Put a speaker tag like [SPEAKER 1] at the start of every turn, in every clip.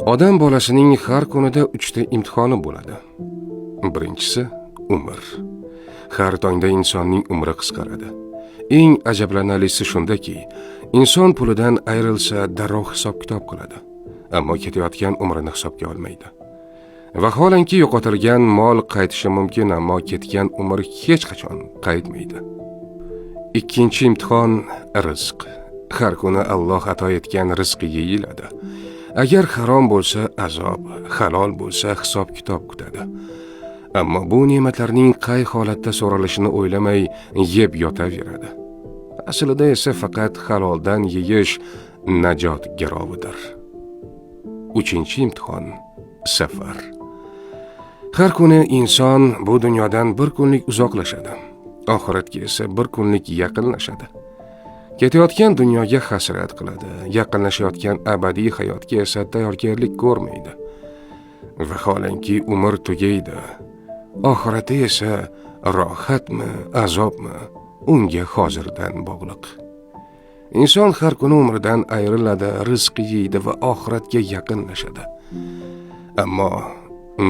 [SPEAKER 1] Odam bolasining har kunida 3 ta imtihoni bo'ladi. Birinchisi umr. Har tongda insonning umri qisqaradi. Eng ajablanarlisi shundaki, inson pulidan ayrilsa darrov hisob-kitob qiladi, ammo ketayotgan umrini hisobga olmaydi. Vaholanki yo'qotilgan mol qaytishi mumkin, ammo ketgan umr hech qachon qaytmaydi. Ikkinchi imtihon rizq. Har kuni Alloh ato etgan rizq yeyiladi. Agar harom bo'lsa azob, halol bo'lsa hisob-kitob kutadi. Ammo bu ne'matlarning qay holatda so'ralishini o'ylamay yeb yotaveradi. Aslida esa faqat haloldan yeyish najot garovidir. Uchinchi imtihon safar. Har kuni inson bu dunyodan bir kunlik uzoqlashadi. Oxiratga esa bir kunlik yaqinlashadi. Ketayotgan dunyoga hasrat qiladi, yaqinlashayotgan abadiy hayotga esa tayyorgarlik ko'rmaydi. Vaholanki umr tugaydi. Oxirati esa rohatmi, azobmi, unga hozirdan bog'liq. Inson har kuni umridan ayriladi, rizq yeydi va oxiratga yaqinlashadi. Ammo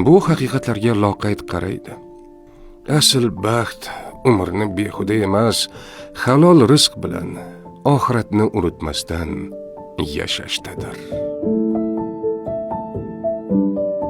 [SPEAKER 1] bu haqiqatlarga loqayd qaraydi. Asl baxt umrni behuda emas, halol rizq bilan oxiratni unutmasdan yashashdadir.